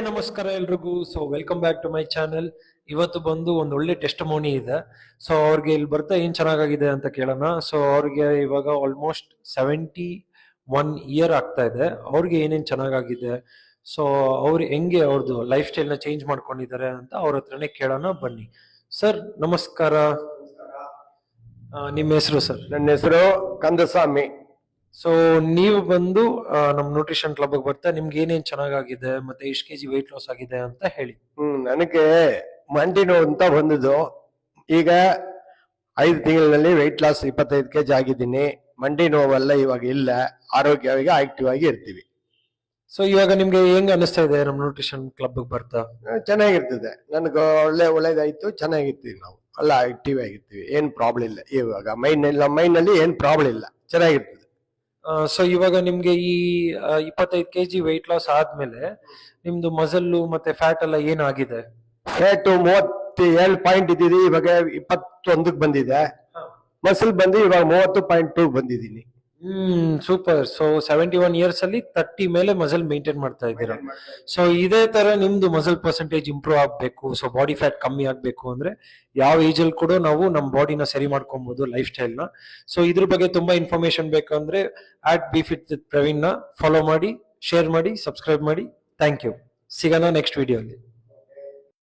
ನಮಸ್ಕಾರ ಎಲ್ರಿಗೂ. So welcome back to my channel. ಇವತ್ತು ಬಂದು ಒಂದು ಒಳ್ಳೆ ಟೆಸ್ಟಮೋನಿ ಇದೆ. ಸೊ ಅವ್ರಿಗೆ ಇಲ್ಲಿ ಬರ್ತಾ ಏನ್ ಚೆನ್ನಾಗಿದೆ ಅಂತ ಕೇಳೋಣ. ಸೊ ಅವ್ರಿಗೆ ಇವಾಗ ಆಲ್ಮೋಸ್ಟ್ 71 ಇಯರ್ ಆಗ್ತಾ ಇದೆ. ಅವ್ರಿಗೆ ಏನೇನ್ ಚೆನ್ನಾಗಿದೆ, ಸೊ ಅವ್ರು ಹೆಂಗೆ ಅವ್ರದ್ದು ಲೈಫ್ ಸ್ಟೈಲ್ ನ ಚೇಂಜ್ ಮಾಡ್ಕೊಂಡಿದ್ದಾರೆ ಅಂತ ಅವ್ರ ಹತ್ರನೇ ಕೇಳೋಣ ಬನ್ನಿ. ಸರ್ ನಮಸ್ಕಾರ. ನಿಮ್ಮ ಹೆಸರು ಸರ್? ನನ್ನ ಹೆಸರು ಕಂದಸ್ವಾಮಿ. ಸೊ ನೀವು ಬಂದು ನಮ್ ನ್ಯೂಟ್ರಿಷನ್ ಕ್ಲಬ್ ಬರ್ತಾ ನಿಮ್ಗೆ ಏನೇನ್ ಚೆನ್ನಾಗಿದೆ ಮತ್ತೆ ಎಷ್ಟು ಕೆಜಿ ವೆಯ್ಟ್ ಲಾಸ್ ಆಗಿದೆ ಅಂತ ಹೇಳಿ. ನನಗೆ ಮಂಡಿ ನೋವು ಅಂತ ಬಂದಿದ್ದು. ಈಗ 5 ತಿಂಗಳಲ್ಲಿ ವೆಯ್ಟ್ ಲಾಸ್ 25 kg ಆಗಿದ್ದೀನಿ. ಮಂಡಿ ನೋವೆಲ್ಲ ಇವಾಗ ಇಲ್ಲ, ಆರೋಗ್ಯವಾಗಿ ಆಕ್ಟಿವ್ ಆಗಿ ಇರ್ತೀವಿ. ಸೊ ಇವಾಗ ನಿಮ್ಗೆ ಹೆಂಗ್ ಅನಿಸ್ತಾ ಇದೆ ನಮ್ ನ್ಯೂಟ್ರಿಷನ್ ಕ್ಲಬ್ ಬರ್ತಾ? ಚೆನ್ನಾಗಿರ್ತದೆ, ನನಗೆ ಒಳ್ಳೇದಾಯ್ತು, ಚೆನ್ನಾಗಿರ್ತೀವಿ ನಾವು ಎಲ್ಲ ಆಕ್ಟಿವ್ ಆಗಿರ್ತೀವಿ. ಏನ್ ಪ್ರಾಬ್ಲಮ್ ಇಲ್ಲ. ಇವಾಗ ಮೈನಲ್ಲಿ ಏನ್ ಪ್ರಾಬ್ಲಮ್ ಇಲ್ಲ, ಚೆನ್ನಾಗಿರ್ತದೆ. ಸೊ ಇವಾಗ ನಿಮ್ಗೆ ಈ 25 kg ವೆಯ್ಟ್ ಲಾಸ್ ಆದ್ಮೇಲೆ ನಿಮ್ದು ಮಸಲ್ಲು ಮತ್ತೆ ಫ್ಯಾಟ್ ಎಲ್ಲ ಏನಾಗಿದೆ? ಫ್ಯಾಟ್ 37 ಪಾಯಿಂಟ್ ಇದ್ದೀರಿ, ಇವಾಗ 21ಕ್ಕೆ ಬಂದಿದೆ. ಮಸಲ್ ಬಂದು ಇವಾಗ 30.2 ಬಂದಿದ್ದೀನಿ. ಸೂಪರ್. ಸೊ 71 ಇಯರ್ಸ್ ಅಲ್ಲಿ 30 ಮೇಲೆ ಮಸಲ್ ಮೇಂಟೈನ್ ಮಾಡ್ತಾ ಇದ್ದೀರಾ. ಸೊ ಇದೇ ತರ ನಿಮ್ದು ಮಸಲ್ ಪರ್ಸೆಂಟೇಜ್ ಇಂಪ್ರೂವ್ ಆಗ್ಬೇಕು, ಸೊ ಬಾಡಿ ಫ್ಯಾಟ್ ಕಮ್ಮಿ ಆಗ್ಬೇಕು ಅಂದ್ರೆ ಯಾವ ಏಜ್ ಅಲ್ಲಿ ಕೂಡ ನಾವು ನಮ್ ಬಾಡಿನ ಸರಿ ಮಾಡ್ಕೊಬಹುದು, ಲೈಫ್ ಸ್ಟೈಲ್ ನ. ಸೊ ಇದ್ರ ಬಗ್ಗೆ ತುಂಬಾ ಇನ್ಫಾರ್ಮೇಶನ್ ಬೇಕಂದ್ರೆ @BFit with ಪ್ರವೀಣ್ ನ ಫಾಲೋ ಮಾಡಿ, ಶೇರ್ ಮಾಡಿ, ಸಬ್ಸ್ಕ್ರೈಬ್ ಮಾಡಿ. Thank you. ಸಿಗೋಣ ನೆಕ್ಸ್ಟ್ ವಿಡಿಯೋ ಅಲ್ಲಿ.